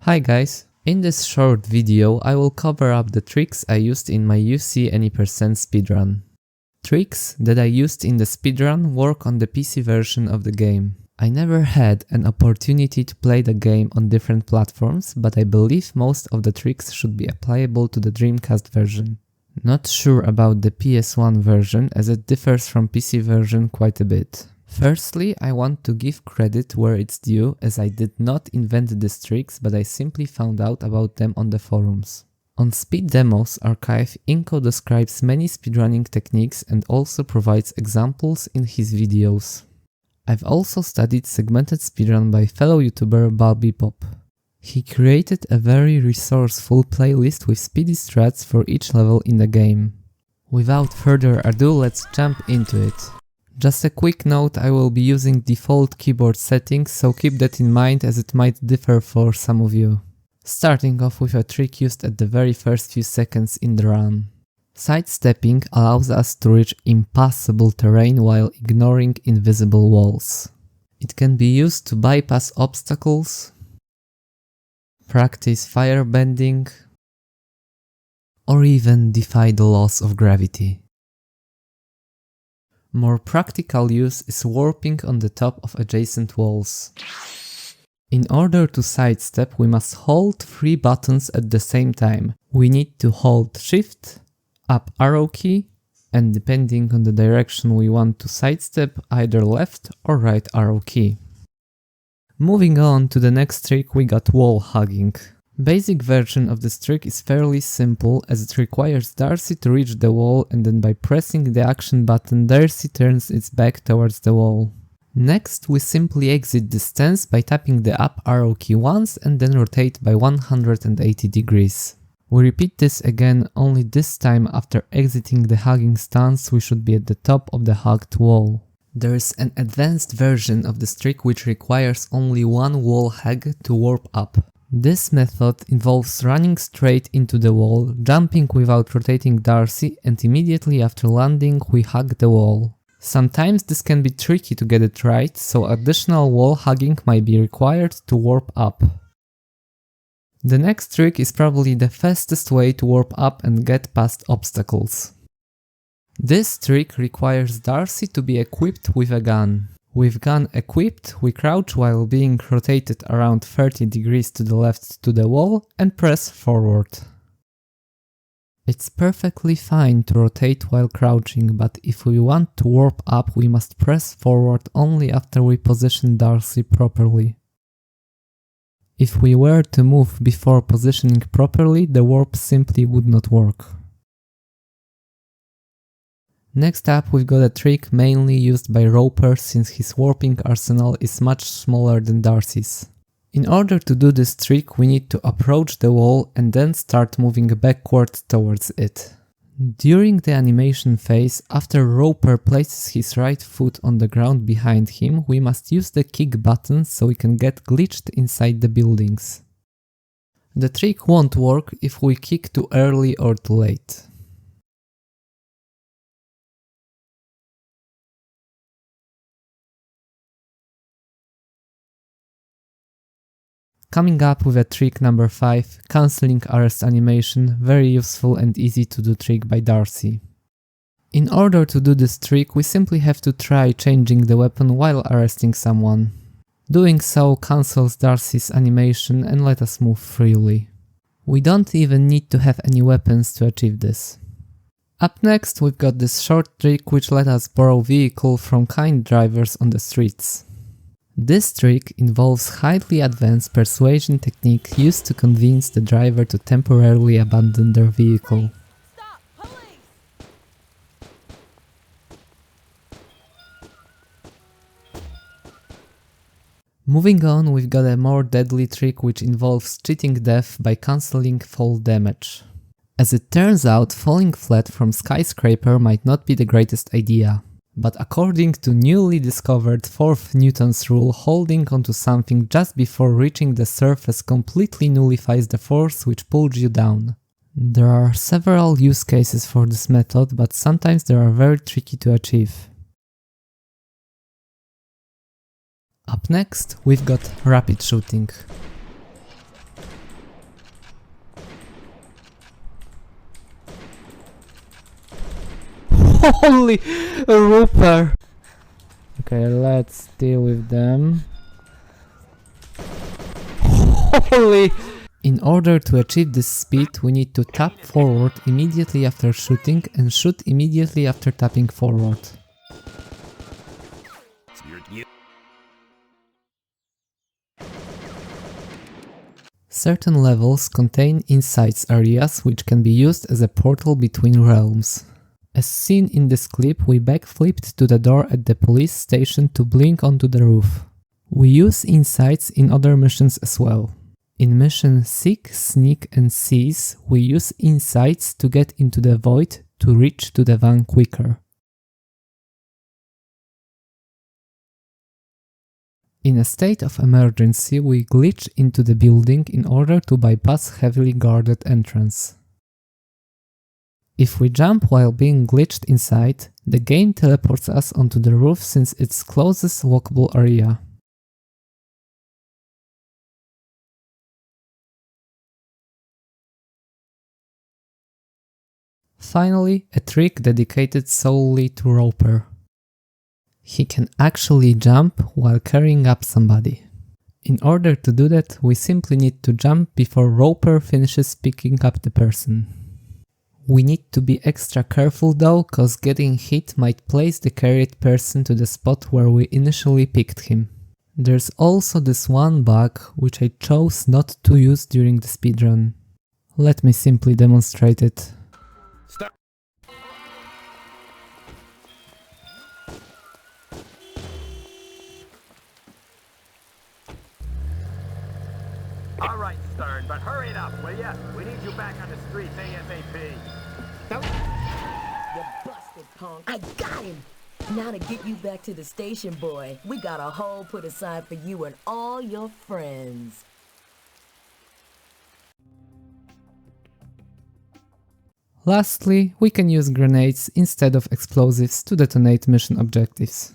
Hi guys, in this short video I will cover up the tricks I used in my UC any % speedrun. Tricks that I used in the speedrun work on the PC version of the game. I never had an opportunity to play the game on different platforms, but I believe most of the tricks should be applicable to the Dreamcast version. Not sure about the PS1 version as it differs from PC version quite a bit. Firstly, I want to give credit where it's due, as I did not invent these tricks, but I simply found out about them on the forums. On Speed Demos archive, Inko describes many speedrunning techniques and also provides examples in his videos. I've also studied segmented speedrun by fellow YouTuber Balbipop. He created a very resourceful playlist with speedy strats for each level in the game. Without further ado, let's jump into it. Just a quick note, I will be using default keyboard settings, so keep that in mind as it might differ for some of you. Starting off with a trick used at the very first few seconds in the run. Sidestepping allows us to reach impassable terrain while ignoring invisible walls. It can be used to bypass obstacles, practice firebending, or even defy the laws of gravity. More practical use is warping on the top of adjacent walls. In order to sidestep, we must hold 3 buttons at the same time. We need to hold Shift, up arrow key, and depending on the direction we want to sidestep, either left or right arrow key. Moving on to the next trick, we got wall hugging. Basic version of this trick is fairly simple, as it requires Darcy to reach the wall, and then by pressing the action button, Darcy turns its back towards the wall. Next, we simply exit the stance by tapping the up arrow key once and then rotate by 180 degrees. We repeat this again, only this time after exiting the hugging stance we should be at the top of the hugged wall. There is an advanced version of this trick which requires only one wall hug to warp up. This method involves running straight into the wall, jumping without rotating Darcy, and immediately after landing we hug the wall. Sometimes this can be tricky to get it right, so additional wall hugging might be required to warp up. The next trick is probably the fastest way to warp up and get past obstacles. This trick requires Darcy to be equipped with a gun. With gun equipped, we crouch while being rotated around 30 degrees to the left to the wall and press forward. It's perfectly fine to rotate while crouching, but if we want to warp up, we must press forward only after we position Darcy properly. If we were to move before positioning properly, the warp simply would not work. Next up, we've got a trick mainly used by Roper since his warping arsenal is much smaller than Darcy's. In order to do this trick, we need to approach the wall and then start moving backward towards it. During the animation phase, after Roper places his right foot on the ground behind him, we must use the kick button so we can get glitched inside the buildings. The trick won't work if we kick too early or too late. Coming up with a trick number 5, cancelling arrest animation, very useful and easy to do trick by Darcy. In order to do this trick, we simply have to try changing the weapon while arresting someone. Doing so cancels Darcy's animation and let us move freely. We don't even need to have any weapons to achieve this. Up next, we've got this short trick which let us borrow vehicle from kind drivers on the streets. This trick involves highly advanced persuasion technique used to convince the driver to temporarily abandon their vehicle. Stop, police! Moving on, we've got a more deadly trick which involves cheating death by cancelling fall damage. As it turns out, falling flat from skyscraper might not be the greatest idea. But according to newly discovered 4th Newton's rule, holding onto something just before reaching the surface completely nullifies the force which pulls you down. There are several use cases for this method, but sometimes they are very tricky to achieve. Up next, we've got rapid shooting. Holy Rooper! Okay, let's deal with them. Holy! In order to achieve this speed, we need to tap forward immediately after shooting and shoot immediately after tapping forward. Certain levels contain insights areas which can be used as a portal between realms. As seen in this clip, we backflipped to the door at the police station to blink onto the roof. We use insights in other missions as well. In mission Seek, Sneak and Seize, we use insights to get into the void to reach to the van quicker. In a state of emergency, we glitch into the building in order to bypass heavily guarded entrance. If we jump while being glitched inside, the game teleports us onto the roof since it's closest walkable area. Finally, a trick dedicated solely to Roper. He can actually jump while carrying up somebody. In order to do that, we simply need to jump before Roper finishes picking up the person. We need to be extra careful though, cause getting hit might place the carried person to the spot where we initially picked him. There's also this one bug which I chose not to use during the speedrun. Let me simply demonstrate it. Stop. All right, Stern, but hurry it up, will ya? We need you back on the streets ASAP. You busted, punk. I got him. Now to get you back to the station, boy, we got a hole put aside for you and all your friends. Lastly, we can use grenades instead of explosives to detonate mission objectives.